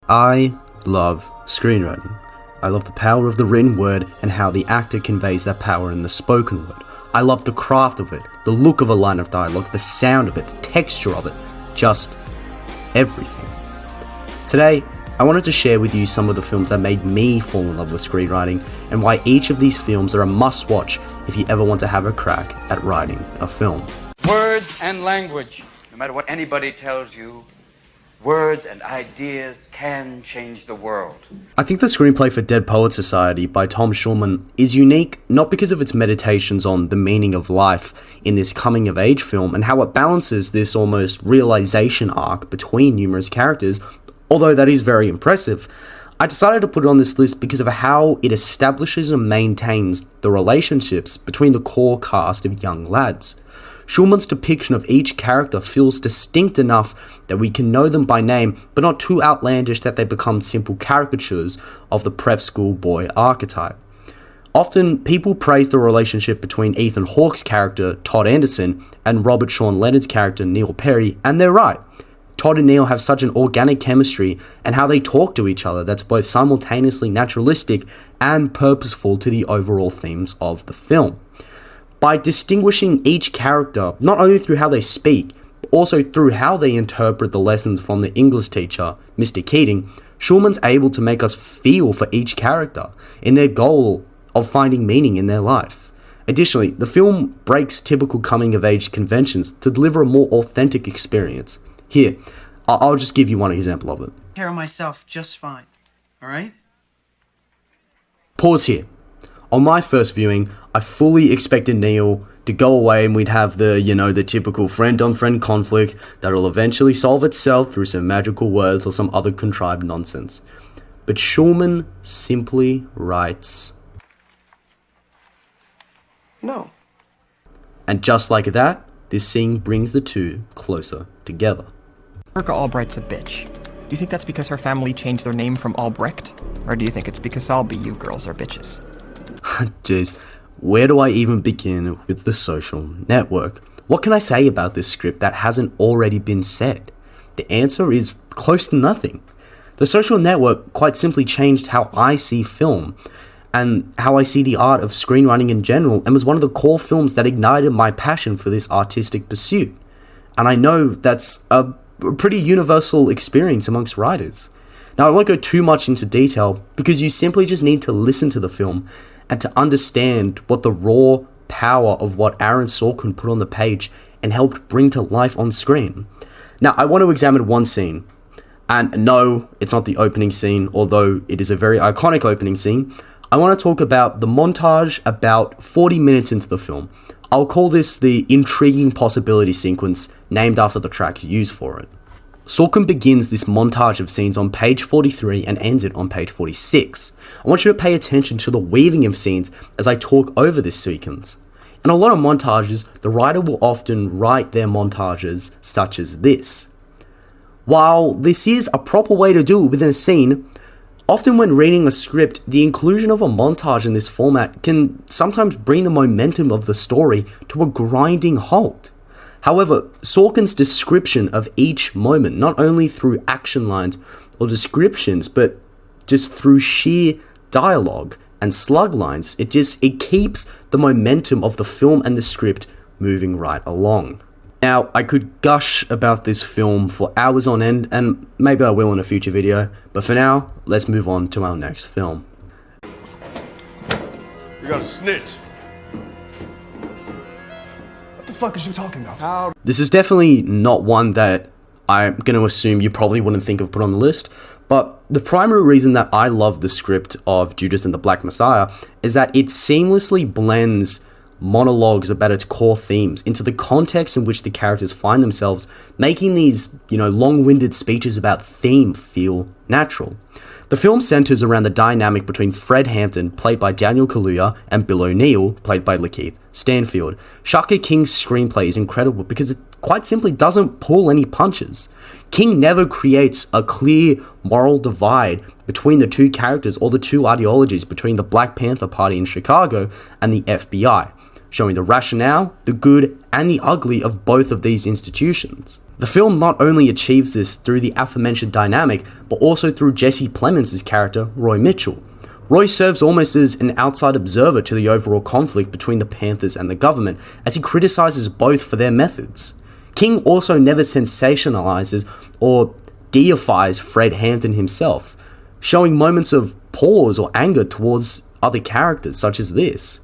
I love screenwriting. I love the power of the written word and how the actor conveys that power in the spoken word. I love the craft of it, the look of a line of dialogue, the sound of it, the texture of it, just everything. Today, I wanted to share with you some of the films that made me fall in love with screenwriting and why each of these films are a must-watch if you ever want to have a crack at writing a film. Words and language. No matter what anybody tells you, words and ideas can change the world. I think the screenplay for Dead Poets Society by Tom Schulman is unique not because of its meditations on the meaning of life in this coming-of-age film and how it balances this almost realization arc between numerous characters, although that is very impressive. I decided to put it on this list because of how it establishes and maintains the relationships between the core cast of young lads. Schulman's depiction of each character feels distinct enough that we can know them by name, but not too outlandish that they become simple caricatures of the prep school boy archetype. Often, people praise the relationship between Ethan Hawke's character, Todd Anderson, and Robert Sean Leonard's character, Neil Perry, and they're right. Todd and Neil have such an organic chemistry and how they talk to each other that's both simultaneously naturalistic and purposeful to the overall themes of the film. By distinguishing each character, not only through how they speak, but also through how they interpret the lessons from the English teacher, Mr. Keating, Schulman's able to make us feel for each character in their goal of finding meaning in their life. Additionally, the film breaks typical coming-of-age conventions to deliver a more authentic experience. Here, I'll just give you one example of it. Take care of myself just fine, alright? Pause here. On my first viewing, I fully expected Neil to go away and we'd have the typical friend-on-friend conflict that'll eventually solve itself through some magical words or some other contrived nonsense. But Schulman simply writes, No. And just like that, this scene brings the two closer together. Erica Albright's a bitch. Do you think that's because her family changed their name from Albrecht? Or do you think it's because all BU girls are bitches? Jeez, where do I even begin with The Social Network? What can I say about this script that hasn't already been said? The answer is close to nothing. The Social Network quite simply changed how I see film and how I see the art of screenwriting in general, and was one of the core films that ignited my passion for this artistic pursuit. And I know that's a pretty universal experience amongst writers. Now, I won't go too much into detail because you simply just need to listen to the film and to understand what the raw power of what Aaron Sorkin put on the page and helped bring to life on screen. Now, I want to examine one scene. And no, it's not the opening scene, although it is a very iconic opening scene. I want to talk about the montage about 40 minutes into the film. I'll call this the intriguing possibility sequence, named after the track used for it. Sorkin begins this montage of scenes on page 43 and ends it on page 46. I want you to pay attention to the weaving of scenes as I talk over this sequence. In a lot of montages, the writer will often write their montages such as this. While this is a proper way to do it within a scene, often when reading a script, the inclusion of a montage in this format can sometimes bring the momentum of the story to a grinding halt. However, Sorkin's description of each moment, not only through action lines or descriptions, but just through sheer dialogue and slug lines, it keeps the momentum of the film and the script moving right along. Now, I could gush about this film for hours on end, and maybe I will in a future video, but for now, let's move on to our next film. You got a snitch. What the fuck is you talking about? This is definitely not one that I'm going to assume you probably wouldn't think of put on the list, but the primary reason that I love the script of Judas and the Black Messiah is that it seamlessly blends monologues about its core themes into the context in which the characters find themselves, making these, long-winded speeches about theme feel natural. The film centers around the dynamic between Fred Hampton, played by Daniel Kaluuya, and Bill O'Neill, played by Lakeith Stanfield. Shaka King's screenplay is incredible because it quite simply doesn't pull any punches. King never creates a clear moral divide between the two characters or the two ideologies between the Black Panther Party in Chicago and the FBI. showing the rationale, the good, and the ugly of both of these institutions. The film not only achieves this through the aforementioned dynamic, but also through Jesse Plemons' character, Roy Mitchell. Roy serves almost as an outside observer to the overall conflict between the Panthers and the government, as he criticizes both for their methods. King also never sensationalizes or deifies Fred Hampton himself, showing moments of pause or anger towards other characters such as this.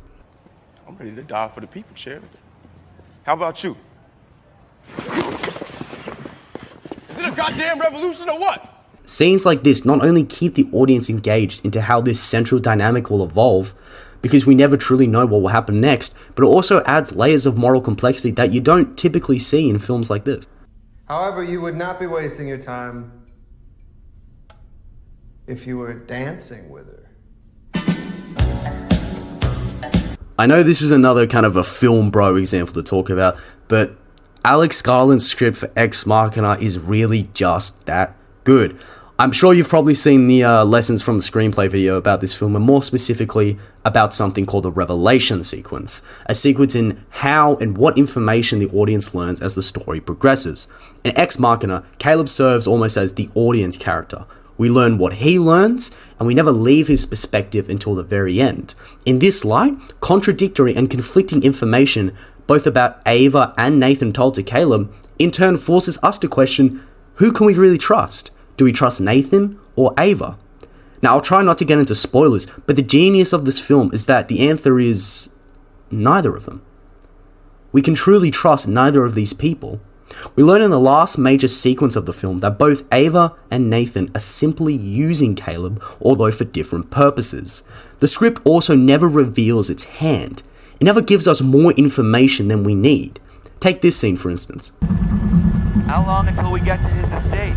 I'm ready to die for the people, Sheriff. How about you? Is it a goddamn revolution or what? Scenes like this not only keep the audience engaged into how this central dynamic will evolve, because we never truly know what will happen next, but it also adds layers of moral complexity that you don't typically see in films like this. However, you would not be wasting your time if you were dancing with her. I know this is another kind of a film bro example to talk about, but Alex Garland's script for Ex Machina is really just that good. I'm sure you've probably seen the lessons from the screenplay video about this film, and more specifically about something called a revelation sequence, a sequence in how and what information the audience learns as the story progresses. In Ex Machina, Caleb serves almost as the audience character. We learn what he learns, and we never leave his perspective until the very end. In this light, contradictory and conflicting information, both about Ava and Nathan told to Caleb, in turn forces us to question, who can we really trust? Do we trust Nathan or Ava? Now, I'll try not to get into spoilers, but the genius of this film is that the answer is neither of them. We can truly trust neither of these people. We learn in the last major sequence of the film that both Ava and Nathan are simply using Caleb, although for different purposes. The script also never reveals its hand. It never gives us more information than we need. Take this scene, for instance. How long until we get to his estate?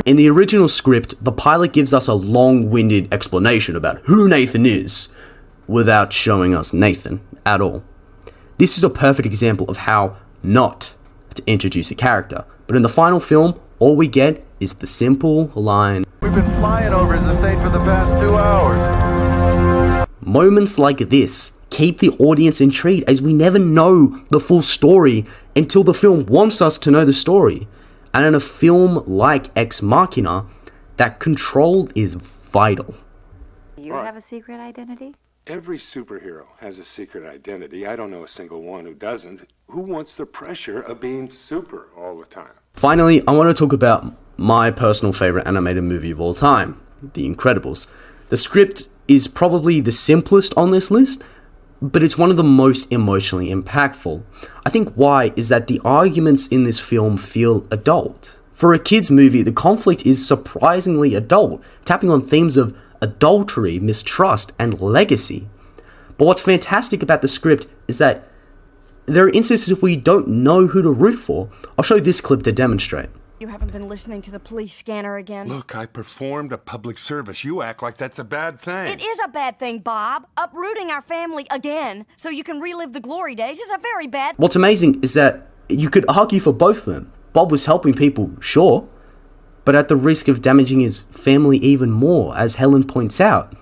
In the original script, the pilot gives us a long-winded explanation about who Nathan is, without showing us Nathan at all. This is a perfect example of how not to introduce a character, but in the final film, all we get is the simple line, We've been flying over his estate for the past 2 hours. Moments like this keep the audience intrigued, as we never know the full story until the film wants us to know the story. And in a film like Ex Machina, that control is vital. You have a secret identity? Every superhero has a secret identity. I don't know a single one who doesn't. Who wants the pressure of being super all the time? Finally, I want to talk about my personal favorite animated movie of all time, The Incredibles. The script is probably the simplest on this list, but it's one of the most emotionally impactful. I think why is that the arguments in this film feel adult. For a kids movie, the conflict is surprisingly adult, tapping on themes of adultery, mistrust, and legacy. But what's fantastic about the script is that there are instances where you don't know who to root for. I'll show this clip to demonstrate. You haven't been listening to the police scanner again? Look, I performed a public service. You act like that's a bad thing. It is a bad thing, Bob. Uprooting our family again so you can relive the glory days is a very bad... What's amazing is that you could argue for both of them. Bob was helping people, sure, but at the risk of damaging his family even more, as Helen points out.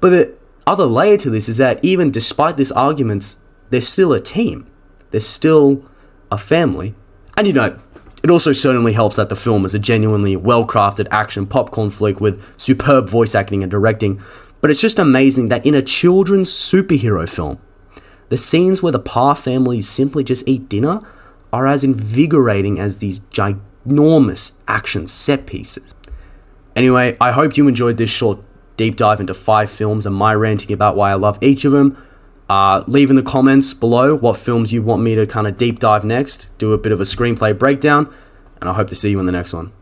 But the other layer to this is that even despite these arguments, they're still a team. They're still a family. And you know, it also certainly helps that the film is a genuinely well-crafted action popcorn flick with superb voice acting and directing. But it's just amazing that in a children's superhero film, the scenes where the Parr family simply just eat dinner are as invigorating as these ginormous action set pieces. Anyway, I hope you enjoyed this short deep dive into 5 films and my ranting about why I love each of them. Leave in the comments below what films you want me to kind of deep dive next, do a bit of a screenplay breakdown, and I hope to see you in the next one.